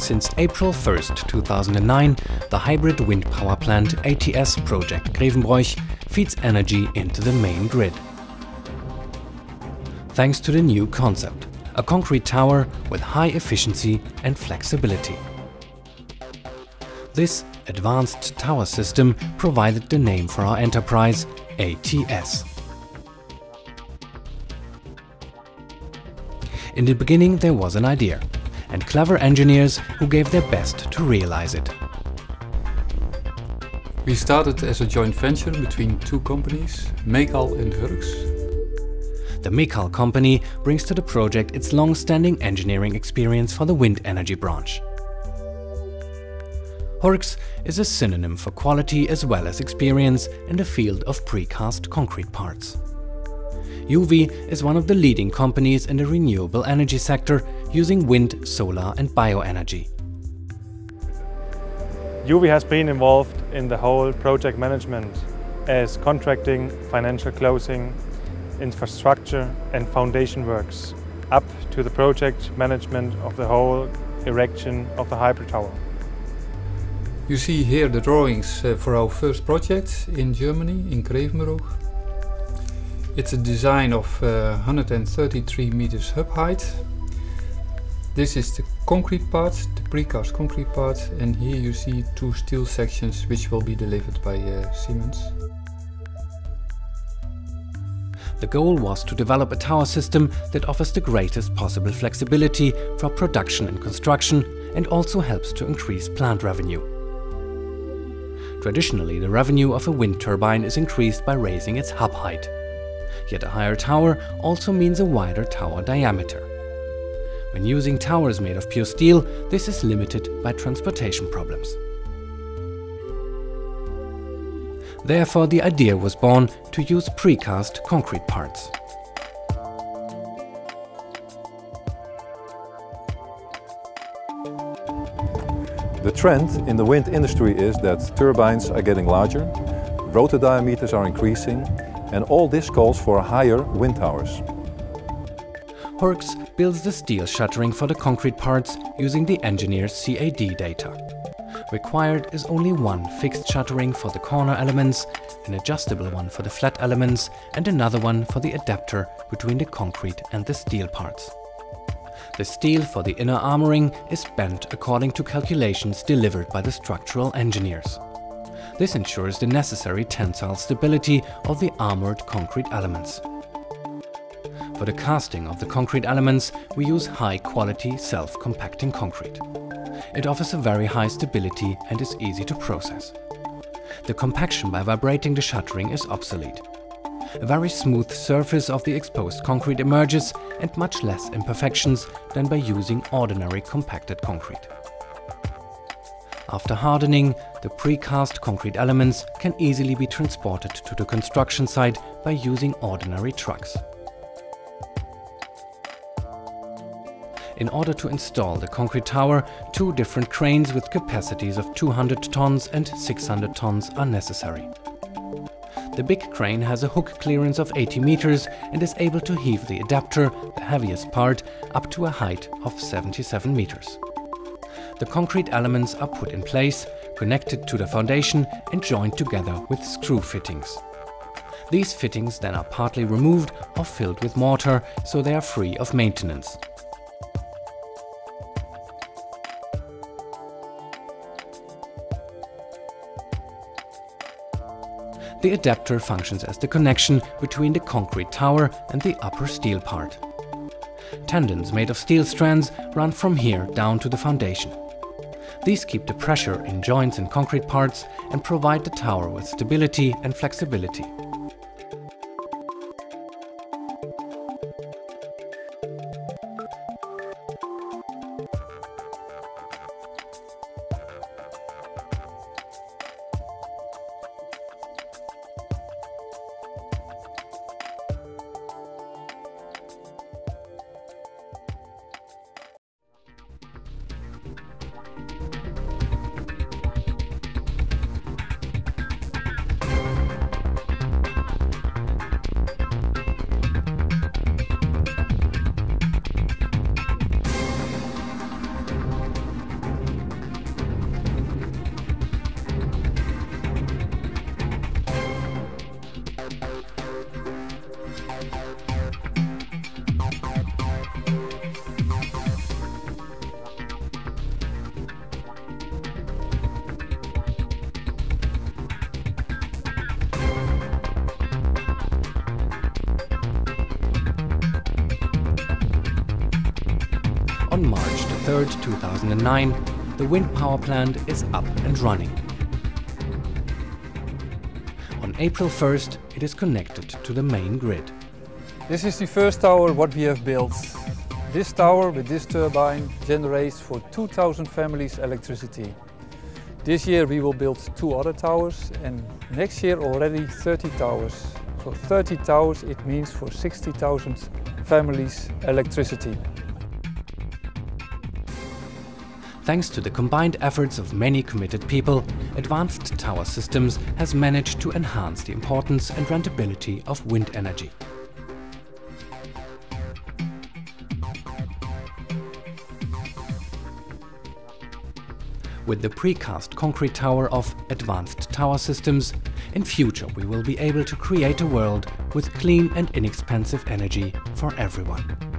Since April 1st, 2009, the hybrid wind power plant ATS project Grevenbroich feeds energy into the main grid. Thanks to the new concept, a concrete tower with high efficiency and flexibility. This advanced tower system provided the name for our enterprise, ATS. In the beginning there was an idea, and clever engineers who gave their best to realize it. We started as a joint venture between two companies, Mekal and Hurks. The Mekal company brings to the project its long-standing engineering experience for the wind energy branch. Hurks is a synonym for quality as well as experience in the field of precast concrete parts. UV is one of the leading companies in the renewable energy sector using wind, solar and bioenergy. UV has been involved in the whole project management as contracting, financial closing, infrastructure and foundation works, up to the project management of the whole erection of the Hybridtower. You see here the drawings for our first project in Germany, in Grevenbroich. It's a design of 133 meters hub height. This is the concrete part, the precast concrete part, and here you see two steel sections which will be delivered by Siemens. The goal was to develop a tower system that offers the greatest possible flexibility for production and construction and also helps to increase plant revenue. Traditionally, the revenue of a wind turbine is increased by raising its hub height. Yet a higher tower also means a wider tower diameter. When using towers made of pure steel, this is limited by transportation problems. Therefore, the idea was born to use precast concrete parts. The trend in the wind industry is that turbines are getting larger, rotor diameters are increasing, and all this calls for higher wind towers. Hurks builds the steel shuttering for the concrete parts using the engineer's CAD data. Required is only one fixed shuttering for the corner elements, an adjustable one for the flat elements, and another one for the adapter between the concrete and the steel parts. The steel for the inner armoring is bent according to calculations delivered by the structural engineers. This ensures the necessary tensile stability of the armored concrete elements. For the casting of the concrete elements, we use high-quality self-compacting concrete. It offers a very high stability and is easy to process. The compaction by vibrating the shuttering is obsolete. A very smooth surface of the exposed concrete emerges and much less imperfections than by using ordinary compacted concrete. After hardening, the precast concrete elements can easily be transported to the construction site by using ordinary trucks. In order to install the concrete tower, two different cranes with capacities of 200 tons and 600 tons are necessary. The big crane has a hook clearance of 80 meters and is able to heave the adapter, the heaviest part, up to a height of 77 meters. The concrete elements are put in place, connected to the foundation and joined together with screw fittings. These fittings then are partly removed or filled with mortar, so they are free of maintenance. The adapter functions as the connection between the concrete tower and the upper steel part. Tendons made of steel strands run from here down to the foundation. These keep the pressure in joints and concrete parts and provide the tower with stability and flexibility. 3rd, 2009, the wind power plant is up and running. On April 1st, it is connected to the main grid. This is the first tower what we have built. This tower with this turbine generates for 2,000 families electricity. This year we will build 2 other towers and next year already 30 towers. So 30 towers, it means for 60,000 families electricity. Thanks to the combined efforts of many committed people, Advanced Tower Systems has managed to enhance the importance and rentability of wind energy. With the precast concrete tower of Advanced Tower Systems, in future we will be able to create a world with clean and inexpensive energy for everyone.